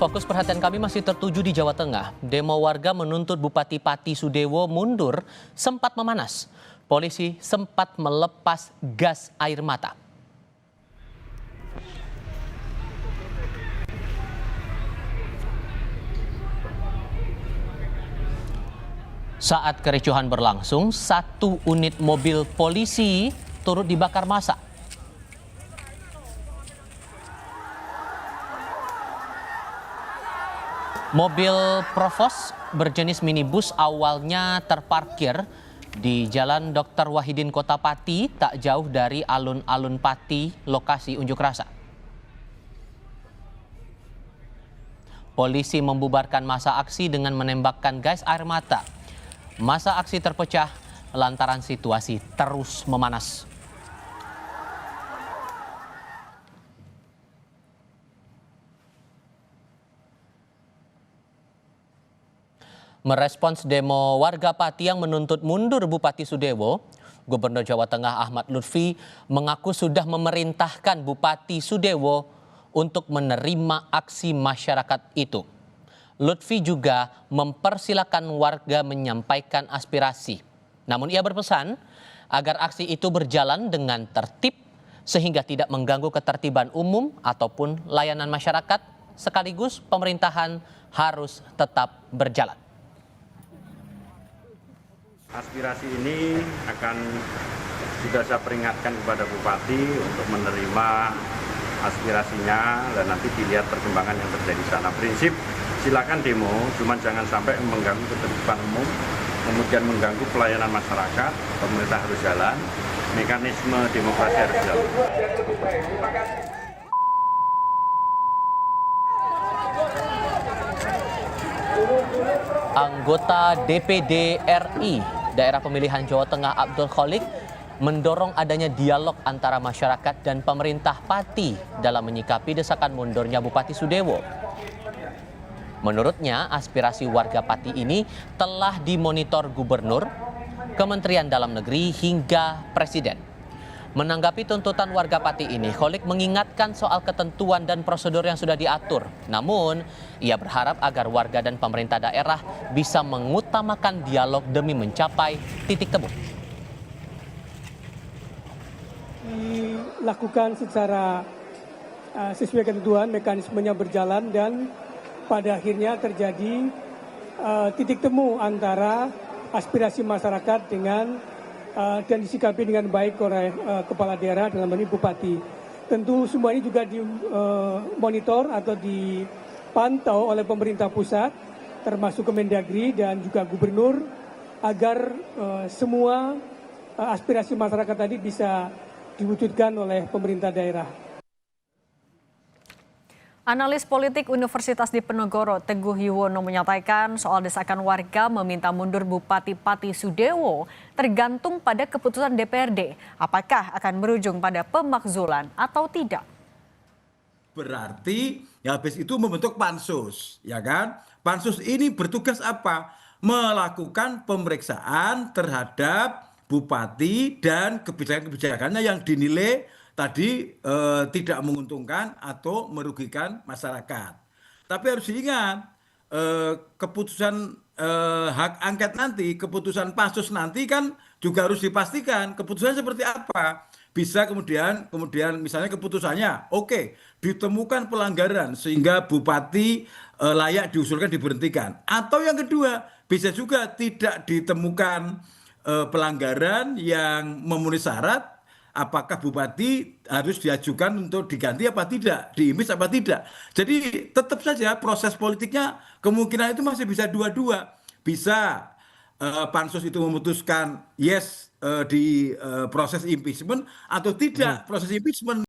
Fokus perhatian kami masih tertuju di Jawa Tengah. Demo warga menuntut Bupati Pati Sudewo mundur sempat memanas. Polisi sempat melepas gas air mata. Saat kericuhan berlangsung, satu unit mobil polisi turut dibakar massa. Mobil Provos berjenis minibus awalnya terparkir di Jalan Dr. Wahidin Kota Pati, tak jauh dari alun-alun Pati, lokasi unjuk rasa. Polisi membubarkan massa aksi dengan menembakkan gas air mata. Massa aksi terpecah lantaran situasi terus memanas. Merespons demo warga Pati yang menuntut mundur Bupati Sudewo, Gubernur Jawa Tengah Ahmad Lutfi mengaku sudah memerintahkan Bupati Sudewo untuk menerima aksi masyarakat itu. Lutfi juga mempersilahkan warga menyampaikan aspirasi. Namun ia berpesan agar aksi itu berjalan dengan tertib sehingga tidak mengganggu ketertiban umum ataupun layanan masyarakat, sekaligus pemerintahan harus tetap berjalan. Aspirasi ini sudah saya peringatkan kepada Bupati untuk menerima aspirasinya dan nanti dilihat perkembangan yang terjadi di sana. Prinsip silakan demo, cuman jangan sampai mengganggu ketertiban umum, kemudian mengganggu pelayanan masyarakat. Pemerintah harus jalan, mekanisme demokrasi harus jalan. Anggota DPD RI Daerah Pemilihan Jawa Tengah Abdul Kholik mendorong adanya dialog antara masyarakat dan pemerintah Pati dalam menyikapi desakan mundurnya Bupati Sudewo. Menurutnya, aspirasi warga Pati ini telah dimonitor Gubernur, Kementerian Dalam Negeri hingga Presiden. Menanggapi tuntutan warga Pati ini, Kholik mengingatkan soal ketentuan dan prosedur yang sudah diatur. Namun, ia berharap agar warga dan pemerintah daerah bisa mengutamakan dialog demi mencapai titik temu. Dilakukan secara sesuai ketentuan, mekanismenya berjalan dan pada akhirnya terjadi titik temu antara aspirasi masyarakat dan disikapi dengan baik oleh kepala daerah dalam ini Bupati. Tentu semua ini juga dimonitor atau dipantau oleh pemerintah pusat, termasuk Kemendagri dan juga Gubernur, agar semua aspirasi masyarakat tadi bisa diwujudkan oleh pemerintah daerah. Analis politik Universitas Diponegoro Teguh Yuwono menyatakan soal desakan warga meminta mundur Bupati Pati Sudewo tergantung pada keputusan DPRD. Apakah akan berujung pada pemakzulan atau tidak? Berarti ya habis itu membentuk pansus, ya kan? Pansus ini bertugas apa? Melakukan pemeriksaan terhadap bupati dan kebijakan-kebijakannya yang dinilai tadi tidak menguntungkan atau merugikan masyarakat. Tapi harus diingat, keputusan hak angket nanti, keputusan pansus nanti kan juga harus dipastikan keputusannya seperti apa. Bisa kemudian misalnya keputusannya, oke, ditemukan pelanggaran sehingga bupati layak diusulkan diberhentikan. Atau yang kedua, bisa juga tidak ditemukan pelanggaran yang memenuhi syarat. Apakah bupati harus diajukan untuk diganti apa tidak, diimpeach apa tidak. Jadi tetap saja proses politiknya kemungkinan itu masih bisa dua-dua. Bisa pansus itu memutuskan yes di proses impeachment atau tidak proses impeachment.